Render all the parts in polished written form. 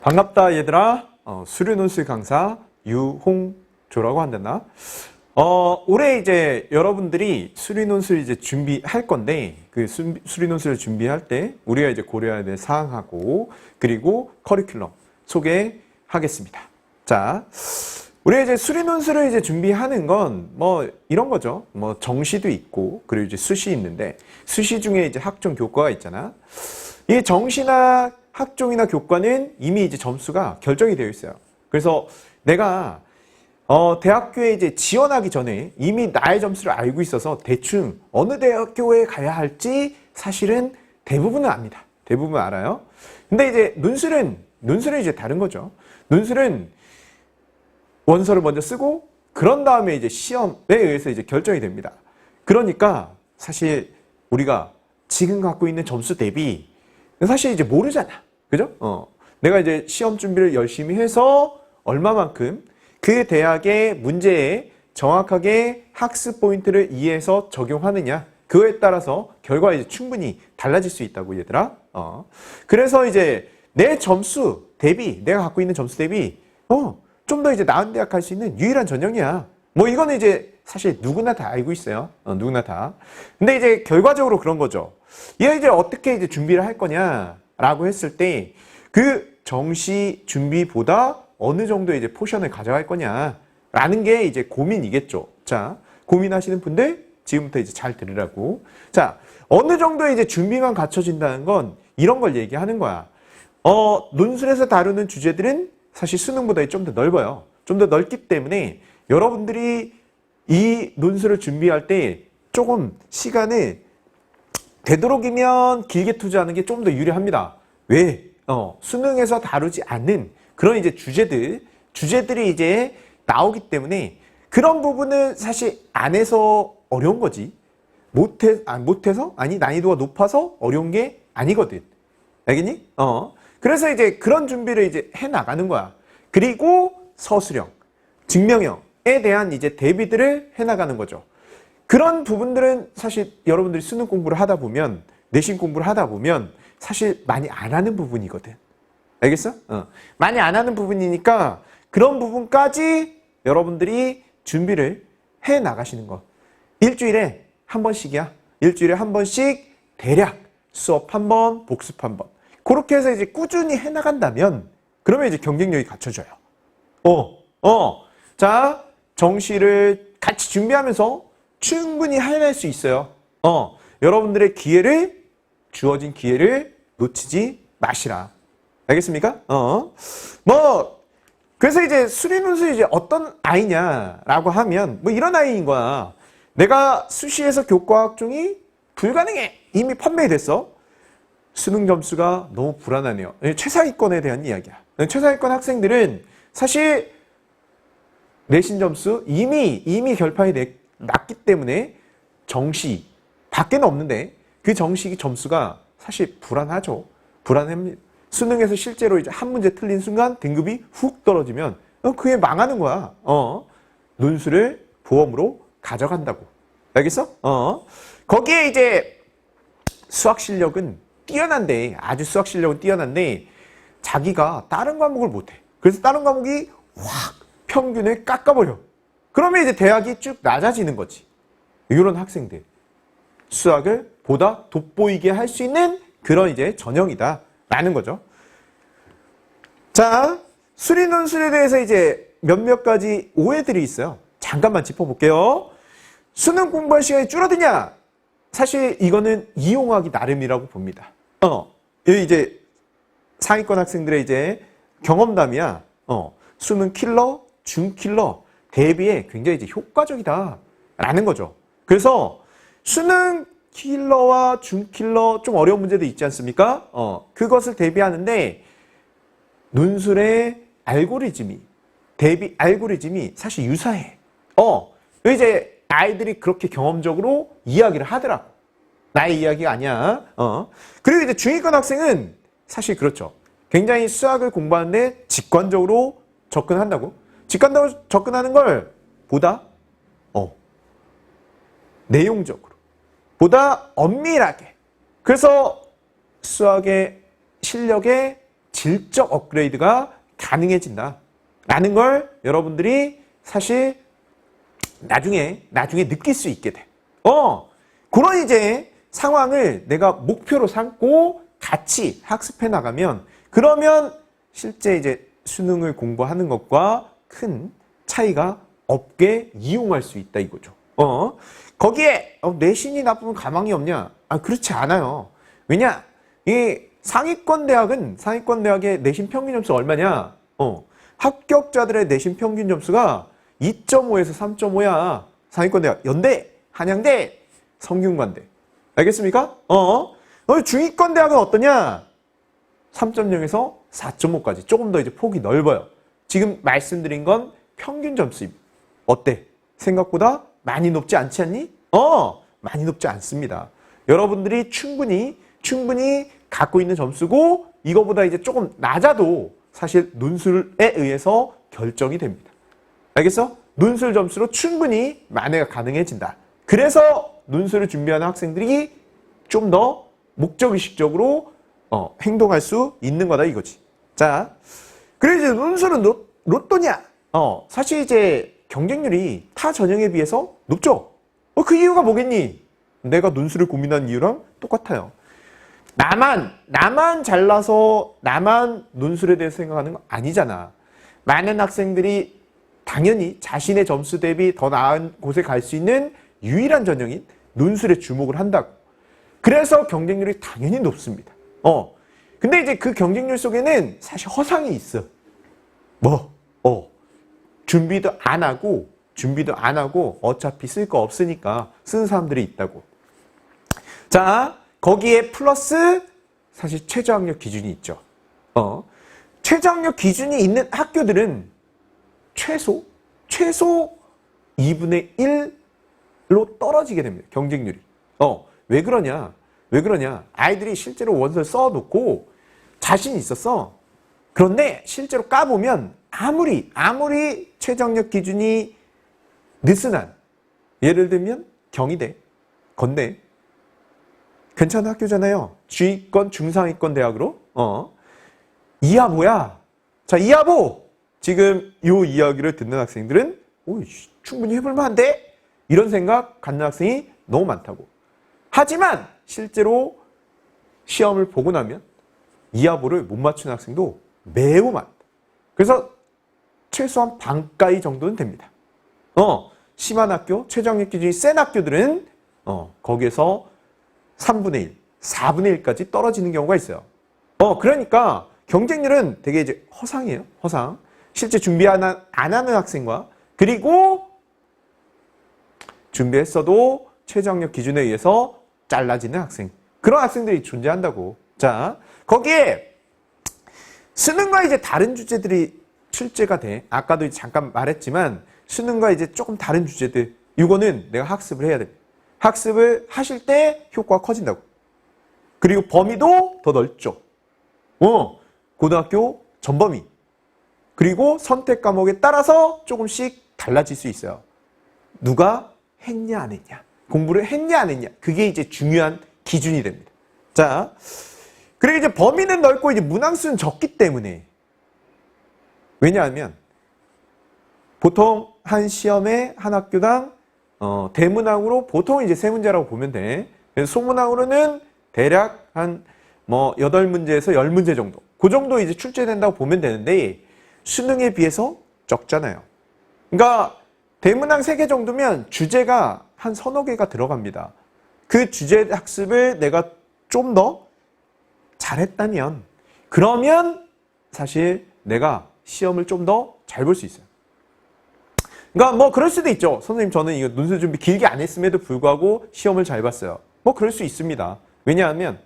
반갑다 얘들아. 수료논술 강사 유홍조라고 한댔나? 올해 이제 여러분들이 수료논술 이제 준비할 건데 그 수료논술을 준비할 때 우리가 이제 고려해야 될 사항하고 그리고 커리큘럼 소개하겠습니다. 자, 우리가 이제 수료논술을 이제 준비하는 건 뭐 이런 거죠. 뭐 정시도 있고 그리고 이제 수시 있는데 수시 중에 이제 학종 교과가 있잖아. 이 정시나 학종이나 교과는 이미 이제 점수가 결정이 되어 있어요. 그래서 내가 대학교에 이제 지원하기 전에 이미 나의 점수를 알고 있어서 대충 어느 대학교에 가야 할지 사실은 대부분은 압니다. 대부분 알아요. 근데 이제 논술은 이제 다른 거죠. 논술은 원서를 먼저 쓰고 그런 다음에 이제 시험에 의해서 이제 결정이 됩니다. 그러니까 사실 우리가 지금 갖고 있는 점수 대비 사실 이제 모르잖아. 그죠? 내가 이제 시험 준비를 열심히 해서 얼마만큼 그 대학의 문제에 정확하게 학습 포인트를 이해해서 적용하느냐. 그거에 따라서 결과가 이제 충분히 달라질 수 있다고 얘들아. 그래서 이제 내 점수 대비, 내가 갖고 있는 점수 대비, 좀 더 이제 나은 대학 갈 수 있는 유일한 전형이야. 뭐 이거는 이제 사실 누구나 다 알고 있어요. 누구나 다. 근데 이제 결과적으로 그런 거죠. 얘가 이제 어떻게 이제 준비를 할 거냐라고 했을 때 그 정시 준비보다 어느 정도 이제 포션을 가져갈 거냐라는 게 이제 고민이겠죠. 자, 고민하시는 분들 지금부터 이제 잘 들으라고. 자, 어느 정도 이제 준비만 갖춰진다는 건 이런 걸 얘기하는 거야. 논술에서 다루는 주제들은 사실 수능보다 좀 더 넓어요. 좀 더 넓기 때문에 여러분들이 이 논술을 준비할 때 조금 시간을 되도록이면 길게 투자하는 게 좀 더 유리합니다. 왜? 수능에서 다루지 않는 그런 이제 주제들이 이제 나오기 때문에 그런 부분은 사실 안 해서 어려운 거지. 못해서? 아니, 난이도가 높아서 어려운 게 아니거든. 알겠니? 그래서 이제 그런 준비를 이제 해 나가는 거야. 그리고 서술형, 증명형에 대한 이제 대비들을 해 나가는 거죠. 그런 부분들은 사실 여러분들이 수능 공부를 하다 보면, 내신 공부를 하다 보면 사실 많이 안 하는 부분이거든. 알겠어? 많이 안 하는 부분이니까 그런 부분까지 여러분들이 준비를 해 나가시는 거. 일주일에 한 번씩이야. 일주일에 한 번씩 대략 수업 한 번, 복습 한 번. 그렇게 해서 이제 꾸준히 해 나간다면 그러면 이제 경쟁력이 갖춰져요. 자, 정시를 같이 준비하면서 충분히 해낼 수 있어요. 여러분들의 주어진 기회를 놓치지 마시라. 알겠습니까? 그래서 이제 수리논술이 이제 어떤 아이냐라고 하면 뭐 이런 아이인 거야. 내가 수시에서 교과 학종이 불가능해. 이미 판매됐어. 수능 점수가 너무 불안하네요. 최상위권에 대한 이야기야. 최상위권 학생들은 사실 내신 점수 이미 결판이 났기 때문에 정시 밖에는 없는데 그 정시 점수가 사실 불안하죠. 불안합니다. 수능에서 실제로 이제 한 문제 틀린 순간 등급이 훅 떨어지면 그게 망하는 거야. 논술을 보험으로 가져간다고. 알겠어? 거기에 이제 수학 실력은 뛰어난데, 아주 수학 실력은 뛰어난데 자기가 다른 과목을 못해. 그래서 다른 과목이 확 평균을 깎아버려. 그러면 이제 대학이 쭉 낮아지는 거지. 이런 학생들. 수학을 보다 돋보이게 할 수 있는 그런 이제 전형이다라는 거죠. 자, 수리논술에 대해서 이제 몇몇 가지 오해들이 있어요. 잠깐만 짚어볼게요. 수능 공부할 시간이 줄어드냐? 사실 이거는 이용하기 나름이라고 봅니다. 여기 이제 상위권 학생들의 이제 경험담이야. 수능 킬러, 중 킬러 대비에 굉장히 이제 효과적이다라는 거죠. 그래서 수능 킬러와 중 킬러 좀 어려운 문제도 있지 않습니까? 그것을 대비하는데 논술의 알고리즘이 사실 유사해. 이제 아이들이 그렇게 경험적으로 이야기를 하더라고. 나의 이야기가 아니야. 그리고 이제 중위권 학생은 사실 그렇죠. 굉장히 수학을 공부하는데 직관적으로 접근한다고. 직관적으로 접근하는 걸 보다 내용적으로, 보다 엄밀하게. 그래서 수학의 실력에 질적 업그레이드가 가능해진다라는 걸 여러분들이 사실 나중에 느낄 수 있게 돼. 그런 이제 상황을 내가 목표로 삼고 같이 학습해 나가면 그러면 실제 이제 수능을 공부하는 것과 큰 차이가 없게 이용할 수 있다 이거죠. 거기에 내신이 나쁘면 가망이 없냐? 그렇지 않아요. 왜냐? 이 상위권 대학의 내신 평균 점수 얼마냐? 합격자들의 내신 평균 점수가 2.5에서 3.5야. 상위권 대학. 연대, 한양대, 성균관대. 알겠습니까? 중위권 대학은 어떠냐? 3.0에서 4.5까지. 조금 더 이제 폭이 넓어요. 지금 말씀드린 건 평균 점수입니다. 어때? 생각보다 많이 높지 않지 않니? 많이 높지 않습니다. 여러분들이 충분히 갖고 있는 점수고 이거보다 이제 조금 낮아도 사실 논술에 의해서 결정이 됩니다. 알겠어? 논술 점수로 충분히 만회가 가능해진다. 그래서 논술을 준비하는 학생들이 좀 더 목적의식적으로 행동할 수 있는 거다 이거지. 자, 그래서 이제 논술은 로또냐? 사실 이제 경쟁률이 타 전형에 비해서 높죠? 그 이유가 뭐겠니? 내가 논술을 고민한 이유랑 똑같아요. 나만 잘나서 나만 논술에 대해서 생각하는 거 아니잖아. 많은 학생들이 당연히 자신의 점수 대비 더 나은 곳에 갈 수 있는 유일한 전형인 논술에 주목을 한다고. 그래서 경쟁률이 당연히 높습니다. 근데 이제 그 경쟁률 속에는 사실 허상이 있어. 준비도 안 하고 어차피 쓸 거 없으니까 쓰는 사람들이 있다고. 자, 거기에 플러스 사실 최저학력 기준이 있죠. 최저학력 기준이 있는 학교들은 최소 2분의 1로 떨어지게 됩니다. 경쟁률이. 왜 그러냐? 아이들이 실제로 원서를 써놓고 자신이 있었어. 그런데 실제로 까보면 아무리 최저학력 기준이 느슨한, 예를 들면 경희대, 건대, 괜찮은 학교잖아요. 중위권, 중상위권 대학으로. 이하보야. 자, 이하보. 지금 요 이야기를 듣는 학생들은 충분히 해볼만한데? 이런 생각 갖는 학생이 너무 많다고. 하지만 실제로 시험을 보고 나면 이하보를 못 맞추는 학생도 매우 많다. 그래서 최소한 반가이 정도는 됩니다. 심한 학교, 최저학력 기준이 센 학교들은 거기에서 3분의 1, 4분의 1까지 떨어지는 경우가 있어요. 그러니까 경쟁률은 되게 이제 허상이에요. 허상. 실제 준비 안 하는 학생과 그리고 준비했어도 최저학력 기준에 의해서 잘라지는 학생. 그런 학생들이 존재한다고. 자, 거기에 수능과 이제 다른 주제들이 출제가 돼. 아까도 잠깐 말했지만 수능과 이제 조금 다른 주제들. 이거는 내가 학습을 해야 돼. 학습을 하실 때 효과가 커진다고. 그리고 범위도 더 넓죠. 고등학교 전범위. 그리고 선택 과목에 따라서 조금씩 달라질 수 있어요. 누가 했냐 안 했냐. 공부를 했냐 안 했냐. 그게 이제 중요한 기준이 됩니다. 자, 그리고 이제 범위는 넓고 이제 문항수는 적기 때문에. 왜냐하면 보통 한 시험에 한 학교당 대문항으로 보통 이제 3문제라고 보면 돼. 그래서 소문항으로는 대략 한 8문제에서 10문제 정도. 그 정도 이제 출제된다고 보면 되는데 수능에 비해서 적잖아요. 그러니까 대문항 3개 정도면 주제가 한 서너 개가 들어갑니다. 그 주제 학습을 내가 좀 더 잘했다면 그러면 사실 내가 시험을 좀 더 잘 볼 수 있어요. 그러니까 그럴 수도 있죠. 선생님 저는 이거 논술 준비 길게 안 했음에도 불구하고 시험을 잘 봤어요. 그럴 수 있습니다. 왜냐하면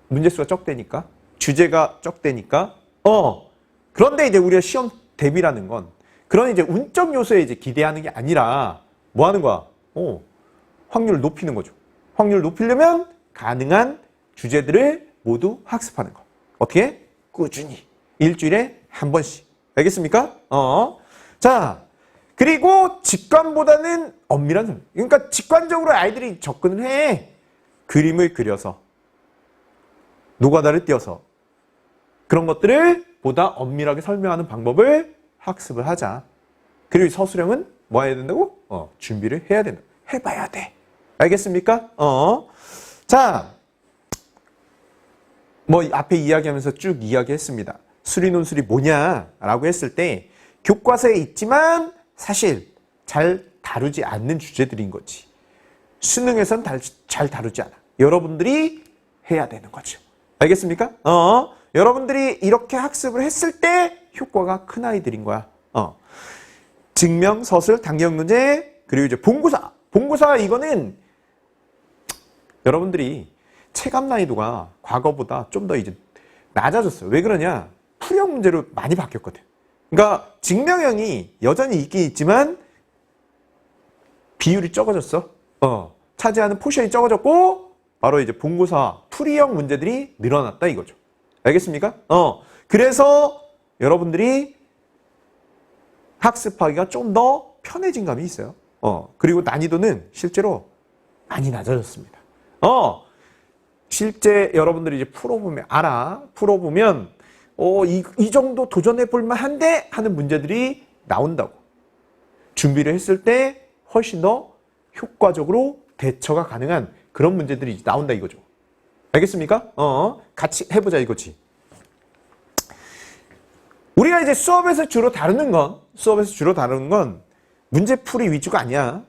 문제수가 적대니까, 주제가 적대니까. 그런데 이제 우리가 시험 대비라는 건 그런 이제 운적 요소에 이제 기대하는 게 아니라 뭐 하는 거야? 확률을 높이는 거죠. 확률을 높이려면 가능한 주제들을 모두 학습하는 거. 어떻게? 꾸준히. 일주일에 한 번씩. 알겠습니까? 자, 그리고 직관보다는 엄밀한 설명. 그러니까 직관적으로 아이들이 접근을 해. 그림을 그려서, 노가다를 띄어서, 그런 것들을 보다 엄밀하게 설명하는 방법을 학습을 하자. 그리고 서술형은 뭐 해야 된다고? 준비를 해야 된다. 해봐야 돼. 알겠습니까? 자, 뭐 앞에 이야기하면서 쭉 이야기했습니다. 수리논술이 뭐냐라고 했을 때 교과서에 있지만 사실 잘 다루지 않는 주제들인 거지. 수능에선 잘 다루지 않아. 여러분들이 해야 되는 거죠. 알겠습니까? 여러분들이 이렇게 학습을 했을 때 효과가 큰 아이들인 거야. 증명, 서술, 단계형 문제, 그리고 이제 본고사. 본고사 이거는 여러분들이 체감 난이도가 과거보다 좀 더 이제 낮아졌어요. 왜 그러냐? 풀이형 문제로 많이 바뀌었거든. 그러니까 증명형이 여전히 있긴 있지만 비율이 적어졌어. 차지하는 포션이 적어졌고 바로 이제 본고사 풀이형 문제들이 늘어났다 이거죠. 알겠습니까? 그래서 여러분들이 학습하기가 좀 더 편해진 감이 있어요. 그리고 난이도는 실제로 많이 낮아졌습니다. 실제 여러분들이 이제 풀어보면 알아. 풀어보면 이 정도 도전해 볼 만한데 하는 문제들이 나온다고. 준비를 했을 때 훨씬 더 효과적으로 대처가 가능한 그런 문제들이 나온다 이거죠. 알겠습니까? 같이 해보자 이거지. 우리가 이제 수업에서 주로 다루는 건 문제풀이 위주가 아니야.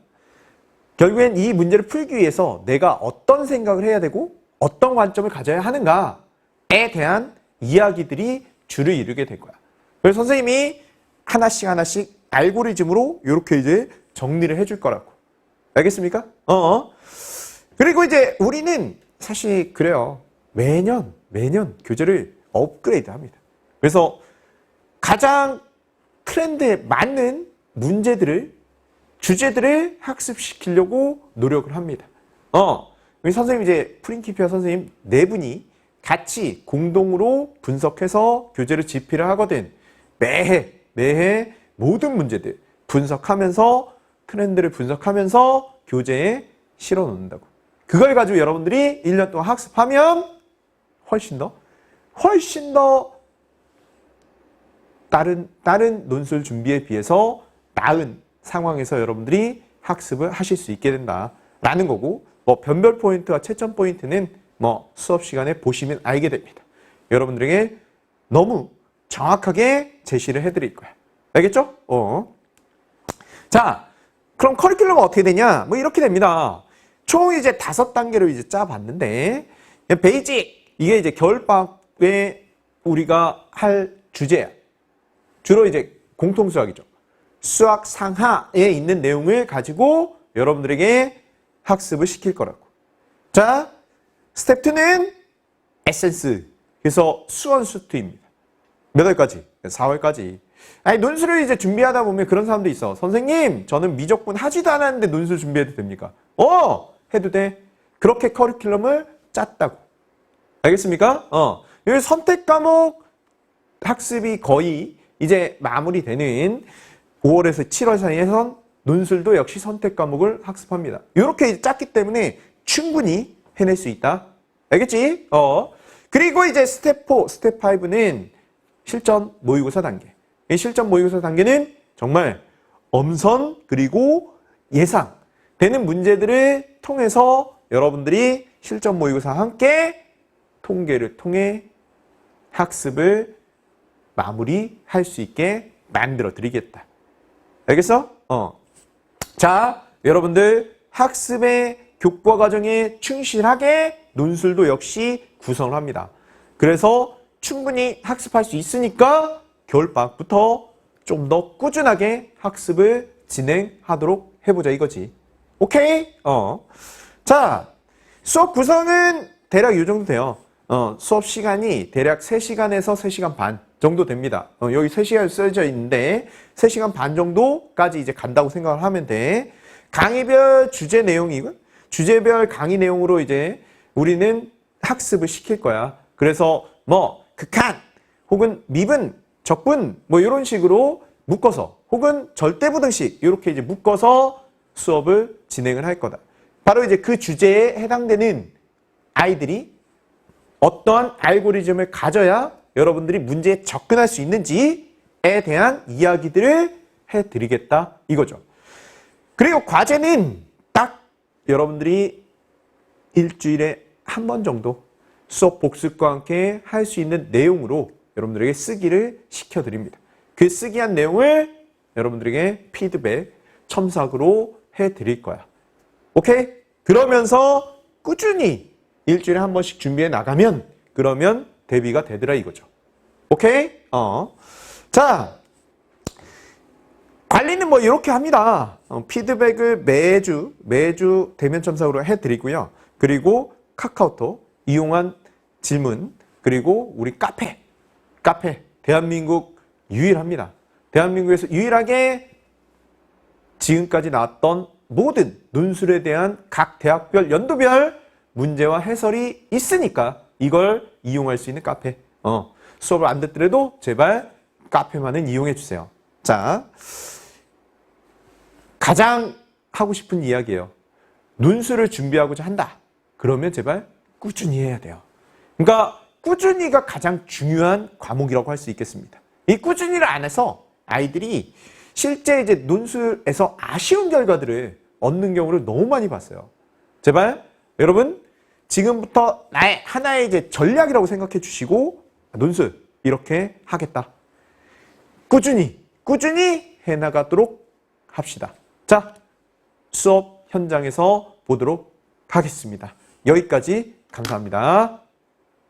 결국엔 이 문제를 풀기 위해서 내가 어떤 생각을 해야 되고 어떤 관점을 가져야 하는가에 대한 이야기들이 주를 이루게 될 거야. 그래서 선생님이 하나씩 알고리즘으로 이렇게 이제 정리를 해줄 거라고. 알겠습니까? 그리고 이제 우리는 사실 그래요. 매년 교재를 업그레이드 합니다. 그래서 가장 트렌드에 맞는 주제들을 학습시키려고 노력을 합니다. 우리 선생님 이제 프린키피아 선생님 네 분이 같이 공동으로 분석해서 교재를 집필을 하거든. 매해 모든 문제들 분석하면서 트렌드를 분석하면서 교재에 실어 놓는다고. 그걸 가지고 여러분들이 1년 동안 학습하면 훨씬 더 다른 논술 준비에 비해서 나은 상황에서 여러분들이 학습을 하실 수 있게 된다라는 거고, 뭐 변별 포인트와 채점 포인트는 뭐 수업 시간에 보시면 알게 됩니다. 여러분들에게 너무 정확하게 제시를 해드릴 거야. 알겠죠? 자, 그럼 커리큘럼은 어떻게 되냐? 뭐 이렇게 됩니다. 총 이제 5단계로 이제 짜봤는데, 베이직, 이게 이제 겨울방학에 우리가 할 주제야. 주로 이제 공통수학이죠. 수학 상하에 있는 내용을 가지고 여러분들에게 학습을 시킬 거라고. 자, 스텝 2는 에센스. 그래서 수원수투입니다. 몇 월까지? 4월까지. 아니, 논술을 이제 준비하다 보면 그런 사람도 있어. 선생님, 저는 미적분 하지도 않았는데 논술 준비해도 됩니까? 해도 돼. 그렇게 커리큘럼을 짰다고. 알겠습니까? 여기 선택 과목 학습이 거의 이제 마무리되는 5월에서 7월 사이에선 논술도 역시 선택 과목을 학습합니다. 이렇게 짰기 때문에 충분히 해낼 수 있다. 알겠지? 그리고 이제 스텝 4, 스텝 5는 실전 모의고사 단계. 이 실전 모의고사 단계는 정말 엄선 그리고 예상 되는 문제들을 통해서 여러분들이 실전 모의고사와 함께 통계를 통해 학습을 마무리할 수 있게 만들어 드리겠다. 알겠어? 자, 여러분들 학습의 교과 과정에 충실하게 논술도 역시 구성을 합니다. 그래서 충분히 학습할 수 있으니까 겨울방학부터 좀 더 꾸준하게 학습을 진행하도록 해보자 이거지. 오케이? 자, 수업 구성은 대략 이 정도 돼요. 수업 시간이 대략 3시간에서 3시간 반 정도 됩니다. 여기 3시간 써져 있는데 3시간 반 정도까지 이제 간다고 생각을 하면 돼. 강의별 주제 내용이고 주제별 강의 내용으로 이제 우리는 학습을 시킬 거야. 그래서 뭐 극한 혹은 미분, 적분 뭐 이런 식으로 묶어서 혹은 절대부등식 이렇게 이제 묶어서 수업을 진행을 할 거다. 바로 이제 그 주제에 해당되는 아이들이 어떠한 알고리즘을 가져야 여러분들이 문제에 접근할 수 있는지에 대한 이야기들을 해드리겠다 이거죠. 그리고 과제는 딱 여러분들이 일주일에 한 번 정도 수업 복습과 함께 할 수 있는 내용으로 여러분들에게 쓰기를 시켜드립니다. 그 쓰기한 내용을 여러분들에게 피드백, 첨삭으로 해드릴 거야. 오케이? 그러면서 꾸준히 일주일에 한 번씩 준비해 나가면 그러면 대비가 되더라 이거죠. 오케이? 자, 관리는 뭐 이렇게 합니다. 피드백을 매주 대면 첨삭으로 해드리고요. 그리고 카카오톡 이용한 질문, 그리고 우리 카페 대한민국 유일합니다. 대한민국에서 유일하게 지금까지 나왔던 모든 논술에 대한 각 대학별 연도별 문제와 해설이 있으니까 이걸 이용할 수 있는 카페. 수업을 안 듣더라도 제발 카페만은 이용해 주세요. 자, 가장 하고 싶은 이야기예요. 논술을 준비하고자 한다. 그러면 제발 꾸준히 해야 돼요. 그러니까 꾸준히가 가장 중요한 과목이라고 할 수 있겠습니다. 이 꾸준히를 안 해서 아이들이 실제 이제 논술에서 아쉬운 결과들을 얻는 경우를 너무 많이 봤어요. 제발 여러분 지금부터 나의 하나의 이제 전략이라고 생각해 주시고 논술 이렇게 하겠다. 꾸준히 해나가도록 합시다. 자, 수업 현장에서 보도록 하겠습니다. 여기까지 감사합니다.